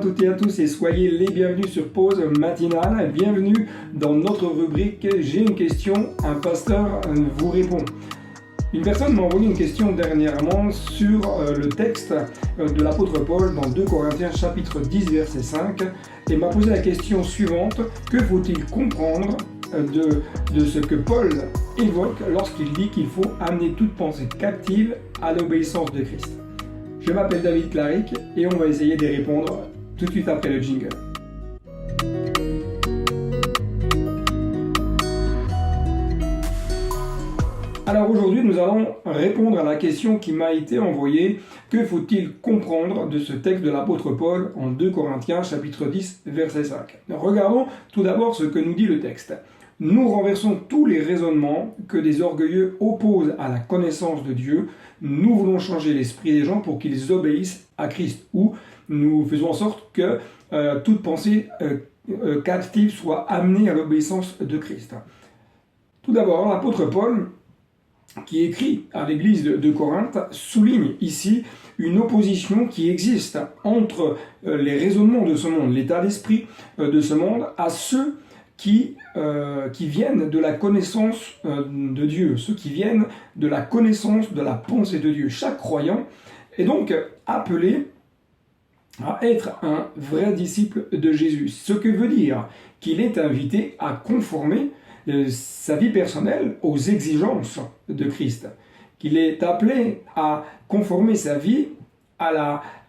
toutes et à tous et soyez les bienvenus sur Pause Matinale. Bienvenue dans notre rubrique J'ai une question, un pasteur vous répond. Une personne m'a envoyé une question dernièrement sur le texte de l'apôtre Paul dans 2 Corinthiens chapitre 10 verset 5 et m'a posé la question suivante: que faut-il comprendre de ce que Paul évoque lorsqu'il dit qu'il faut amener toute pensée captive à l'obéissance de Christ? Je m'appelle David Claric et on va essayer d'y répondre tout de suite après le jingle. Alors aujourd'hui, nous allons répondre à la question qui m'a été envoyée: que faut-il comprendre de ce texte de l'apôtre Paul en 2 Corinthiens chapitre 10 verset 5? Regardons tout d'abord ce que nous dit le texte. Nous renversons tous les raisonnements que des orgueilleux opposent à la connaissance de Dieu. Nous voulons changer l'esprit des gens pour qu'ils obéissent à Christ. Ou nous faisons en sorte que toute pensée captive soit amenée à l'obéissance de Christ. Tout d'abord, l'apôtre Paul, qui écrit à l'église de Corinthe, souligne ici une opposition qui existe entre les raisonnements de ce monde, l'état d'esprit de ce monde, à ceux qui viennent de la connaissance de Dieu, ceux qui viennent de la connaissance de la pensée de Dieu. Chaque croyant est donc appelé à être un vrai disciple de Jésus, ce que veut dire qu'il est invité à conformer sa vie personnelle aux exigences de Christ, qu'il est appelé à conformer sa vie à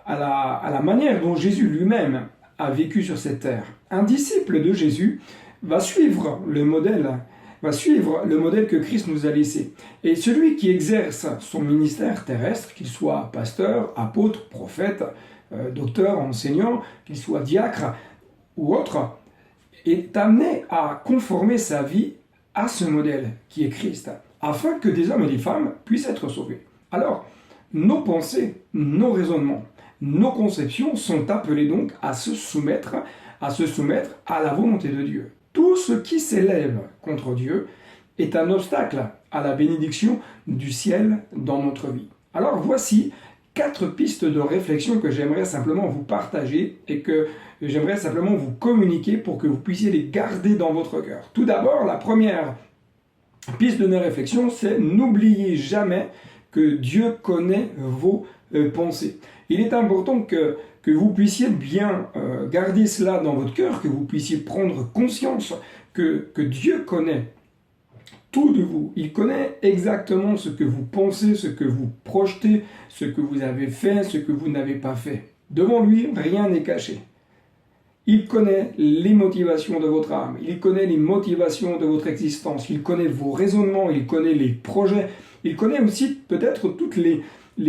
la manière dont Jésus lui-même a vécu sur cette terre. Un disciple de Jésus va suivre le modèle que Christ nous a laissé. Et celui qui exerce son ministère terrestre, qu'il soit pasteur, apôtre, prophète, docteur, enseignant, qu'il soit diacre ou autre, est amené à conformer sa vie à ce modèle qui est Christ, afin que des hommes et des femmes puissent être sauvés. Alors, nos pensées, nos raisonnements, nos conceptions sont appelés donc à se soumettre à la volonté de Dieu. Tout ce qui s'élève contre Dieu est un obstacle à la bénédiction du ciel dans notre vie. Alors voici 4 pistes de réflexion que j'aimerais simplement vous partager et que j'aimerais simplement vous communiquer pour que vous puissiez les garder dans votre cœur. Tout d'abord, la première piste de réflexion, c'est: n'oubliez jamais que Dieu connaît vos pensées. Il est important que vous puissiez bien garder cela dans votre cœur, que vous puissiez prendre conscience que Dieu connaît tout de vous. Il connaît exactement ce que vous pensez, ce que vous projetez, ce que vous avez fait, ce que vous n'avez pas fait. Devant lui, rien n'est caché. Il connaît les motivations de votre âme, il connaît les motivations de votre existence, il connaît vos raisonnements, il connaît les projets, il connaît aussi peut-être toutes les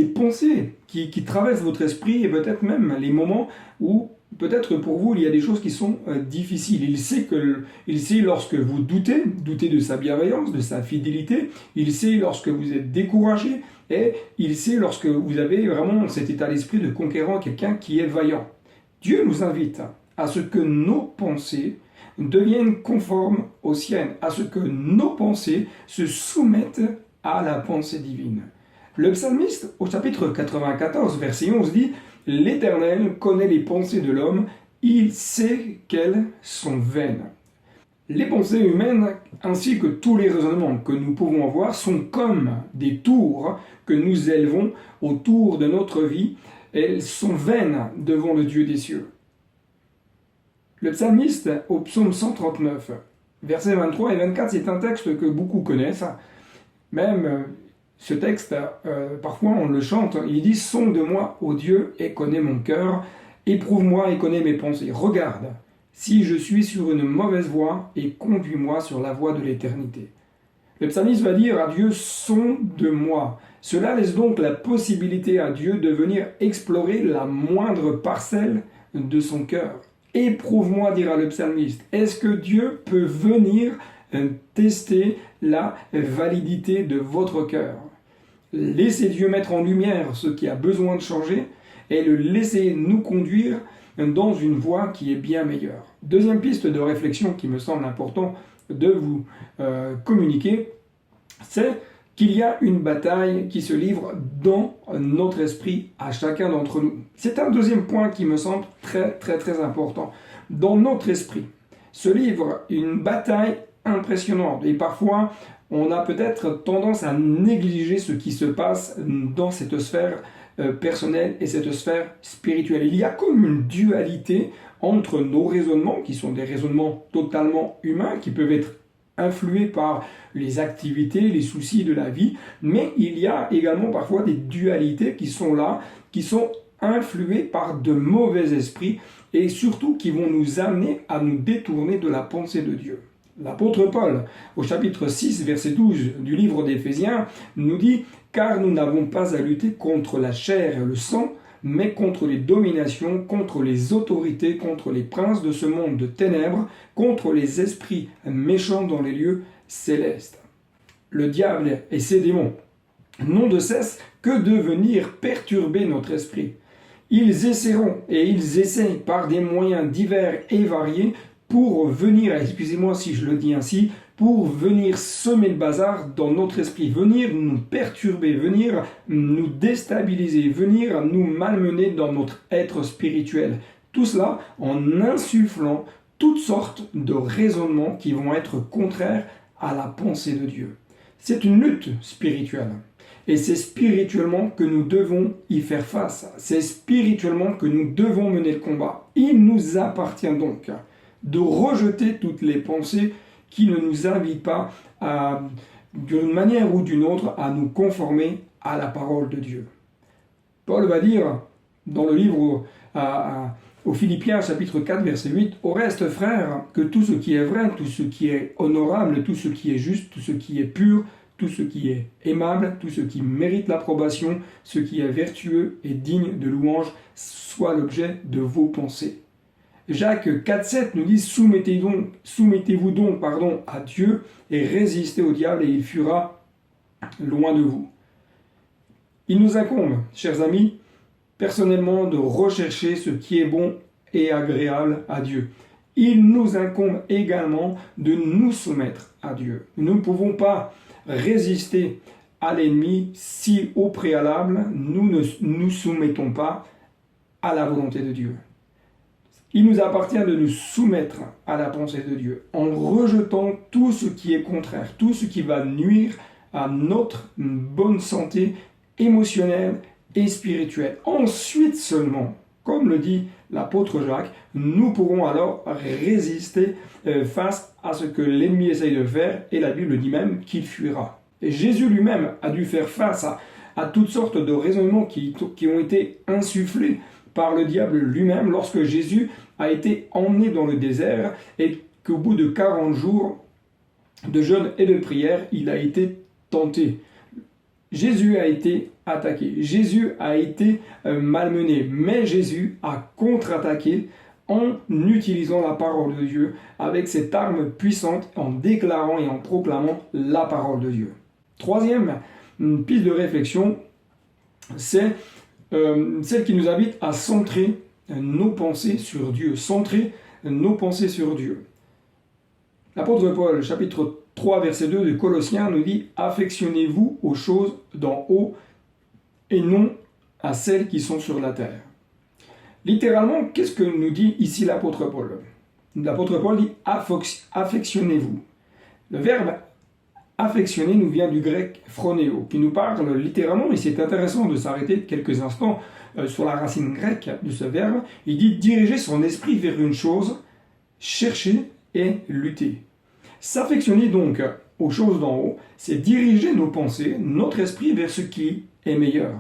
pensées qui traversent votre esprit et peut-être même les moments où peut-être pour vous il y a des choses qui sont difficiles. Il sait lorsque vous doutez de sa bienveillance, de sa fidélité, il sait lorsque vous êtes découragé et il sait lorsque vous avez vraiment cet état d'esprit de conquérant, quelqu'un qui est vaillant. Dieu nous invite à ce que nos pensées deviennent conformes aux siennes, à ce que nos pensées se soumettent à la pensée divine. Le psalmiste, au chapitre 94, verset 11, dit: « L'Éternel connaît les pensées de l'homme, il sait qu'elles sont vaines. » Les pensées humaines, ainsi que tous les raisonnements que nous pouvons avoir, sont comme des tours que nous élevons autour de notre vie. Elles sont vaines devant le Dieu des cieux. Le psalmiste, au psaume 139, versets 23 et 24, c'est un texte que beaucoup connaissent. Même ce texte, parfois on le chante, il dit: « Sonde-moi, ô Dieu, et connais mon cœur, éprouve-moi et connais mes pensées. Regarde si je suis sur une mauvaise voie et conduis-moi sur la voie de l'éternité. » Le psalmiste va dire à Dieu: « Sonde-moi ». Cela laisse donc la possibilité à Dieu de venir explorer la moindre parcelle de son cœur. Éprouve-moi, dira le psalmiste. Est-ce que Dieu peut venir tester la validité de votre cœur? Laissez Dieu mettre en lumière ce qui a besoin de changer et le laisser nous conduire dans une voie qui est bien meilleure. Deuxième piste de réflexion qui me semble important de vous communiquer, c'est qu'il y a une bataille qui se livre dans notre esprit à chacun d'entre nous. C'est un deuxième point qui me semble très important. Dans notre esprit se livre une bataille impressionnante et parfois on a peut-être tendance à négliger ce qui se passe dans cette sphère personnelle et cette sphère spirituelle. Il y a comme une dualité entre nos raisonnements, qui sont des raisonnements totalement humains, qui peuvent être influés par les activités, les soucis de la vie, mais il y a également parfois des dualités qui sont là, qui sont influées par de mauvais esprits et surtout qui vont nous amener à nous détourner de la pensée de Dieu. L'apôtre Paul, au chapitre 6, verset 12 du livre d'Éphésiens, nous dit « Car nous n'avons pas à lutter contre la chair et le sang, mais contre les dominations, contre les autorités, contre les princes de ce monde de ténèbres, contre les esprits méchants dans les lieux célestes. » Le diable et ses démons n'ont de cesse que de venir perturber notre esprit. Ils essaieront et ils essaient par des moyens divers et variés pour venir, excusez-moi si je le dis ainsi, pour venir semer le bazar dans notre esprit, venir nous perturber, venir nous déstabiliser, venir nous malmener dans notre être spirituel. Tout cela en insufflant toutes sortes de raisonnements qui vont être contraires à la pensée de Dieu. C'est une lutte spirituelle. Et c'est spirituellement que nous devons y faire face. C'est spirituellement que nous devons mener le combat. Il nous appartient donc de rejeter toutes les pensées qui ne nous invitent pas d'une manière ou d'une autre à nous conformer à la parole de Dieu. Paul va dire dans le livre aux Philippiens chapitre 4 verset 8 « Au reste frères, que tout ce qui est vrai, tout ce qui est honorable, tout ce qui est juste, tout ce qui est pur, tout ce qui est aimable, tout ce qui mérite l'approbation, ce qui est vertueux et digne de louange, soit l'objet de vos pensées. » Jacques 4,7 nous dit « Soumettez-vous donc à Dieu et résistez au diable et il fuira loin de vous. » Il nous incombe, chers amis, personnellement de rechercher ce qui est bon et agréable à Dieu. Il nous incombe également de nous soumettre à Dieu. Nous ne pouvons pas résister à l'ennemi si au préalable nous ne nous soumettons pas à la volonté de Dieu. Il nous appartient de nous soumettre à la pensée de Dieu en rejetant tout ce qui est contraire, tout ce qui va nuire à notre bonne santé émotionnelle et spirituelle. Ensuite seulement, comme le dit l'apôtre Jacques, nous pourrons alors résister face à ce que l'ennemi essaye de faire et la Bible dit même qu'il fuira. Et Jésus lui-même a dû faire face à toutes sortes de raisonnements qui ont été insufflés par le diable lui-même lorsque Jésus a été emmené dans le désert et qu'au bout de 40 jours de jeûne et de prière, il a été tenté. Jésus a été attaqué, Jésus a été malmené, mais Jésus a contre-attaqué en utilisant la parole de Dieu avec cette arme puissante, en déclarant et en proclamant la parole de Dieu. Troisième piste de réflexion, c'est celle qui nous invite à centrer nos pensées sur Dieu. Centrer nos pensées sur Dieu. L'apôtre Paul, chapitre 3, verset 2 de Colossiens, nous dit « Affectionnez-vous aux choses d'en haut et non à celles qui sont sur la terre. » Littéralement, qu'est-ce que nous dit ici l'apôtre Paul? L'apôtre Paul dit « Affectionnez-vous ». Le verbe affectionner nous vient du grec phronéo, qui nous parle littéralement, et c'est intéressant de s'arrêter quelques instants sur la racine grecque de ce verbe. Il dit diriger son esprit vers une chose, chercher et lutter. S'affectionner donc aux choses d'en haut, c'est diriger nos pensées, notre esprit vers ce qui est meilleur.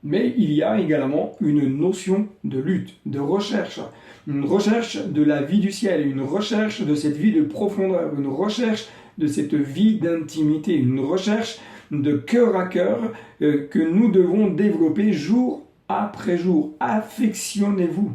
Mais il y a également une notion de lutte, de recherche. Une recherche de la vie du ciel, une recherche de cette vie de profondeur, une recherche de cette vie d'intimité, une recherche de cœur à cœur que nous devons développer jour après jour. Affectionnez-vous.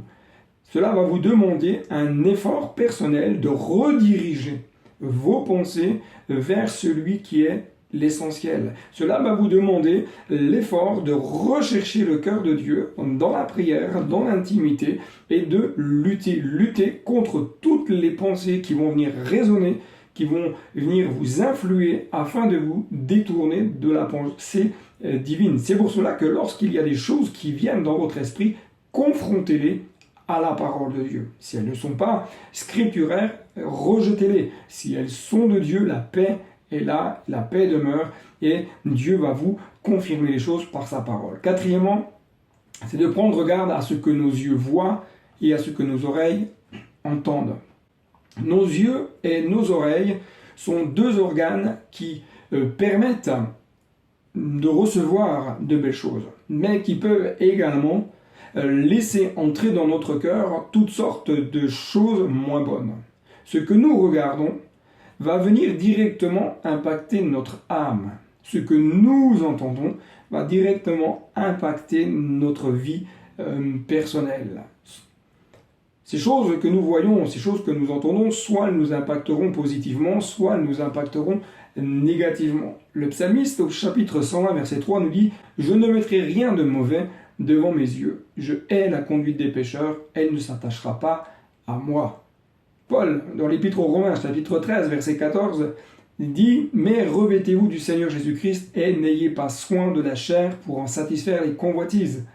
Cela va vous demander un effort personnel de rediriger vos pensées vers celui qui est l'essentiel. Cela va vous demander l'effort de rechercher le cœur de Dieu dans la prière, dans l'intimité et de lutter contre toutes les pensées qui vont venir résonner, qui vont venir vous influer afin de vous détourner de la pensée divine. C'est pour cela que lorsqu'il y a des choses qui viennent dans votre esprit, confrontez-les à la parole de Dieu. Si elles ne sont pas scripturaires, rejetez-les. Si elles sont de Dieu, la paix est là, la paix demeure, et Dieu va vous confirmer les choses par sa parole. Quatrièmement, c'est de prendre garde à ce que nos yeux voient et à ce que nos oreilles entendent. Nos yeux et nos oreilles sont deux organes qui permettent de recevoir de belles choses, mais qui peuvent également laisser entrer dans notre cœur toutes sortes de choses moins bonnes. Ce que nous regardons va venir directement impacter notre âme. Ce que nous entendons va directement impacter notre vie personnelle. Ces choses que nous voyons, ces choses que nous entendons, soit elles nous impacteront positivement, soit elles nous impacteront négativement. Le psalmiste au chapitre 101, verset 3 nous dit « Je ne mettrai rien de mauvais devant mes yeux. Je hais la conduite des pécheurs, elle ne s'attachera pas à moi. » Paul, dans l'Épître aux Romains, chapitre 13, verset 14, dit « Mais revêtez-vous du Seigneur Jésus-Christ et n'ayez pas soin de la chair pour en satisfaire les convoitises. »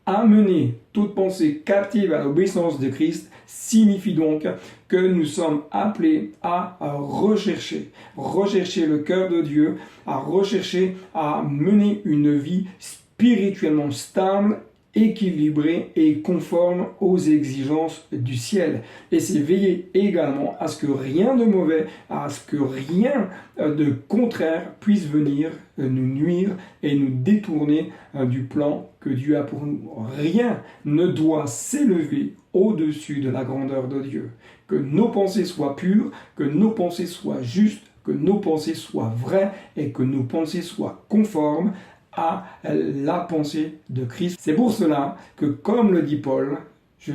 Amener toute pensée captive à l'obéissance de Christ signifie donc que nous sommes appelés à rechercher le cœur de Dieu, à rechercher à mener une vie spirituellement stable, équilibrée et conforme aux exigences du ciel. Et c'est veiller également à ce que rien de mauvais, à ce que rien de contraire puisse venir nous nuire et nous détourner du plan que Dieu a pour nous. Rien ne doit s'élever au-dessus de la grandeur de Dieu. Que nos pensées soient pures, que nos pensées soient justes, que nos pensées soient vraies et que nos pensées soient conformes à la pensée de Christ. C'est pour cela que, comme le dit Paul, je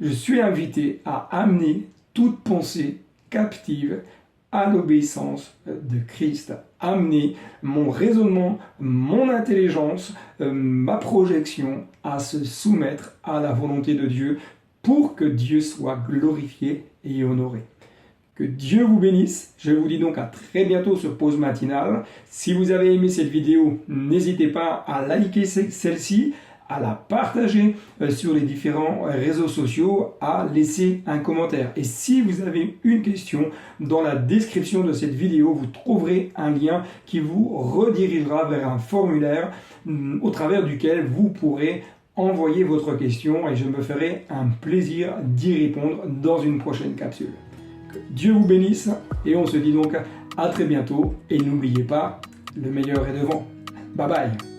suis invité à amener toute pensée captive à l'obéissance de Christ. Amener mon raisonnement, mon intelligence, ma projection à se soumettre à la volonté de Dieu pour que Dieu soit glorifié et honoré. Que Dieu vous bénisse. Je vous dis donc à très bientôt sur Pause Matinale. Si vous avez aimé cette vidéo, n'hésitez pas à liker celle-ci, à la partager sur les différents réseaux sociaux, à laisser un commentaire. Et si vous avez une question, dans la description de cette vidéo, vous trouverez un lien qui vous redirigera vers un formulaire au travers duquel vous pourrez envoyer votre question et je me ferai un plaisir d'y répondre dans une prochaine capsule. Que Dieu vous bénisse et on se dit donc à très bientôt et n'oubliez pas, le meilleur est devant. Bye bye.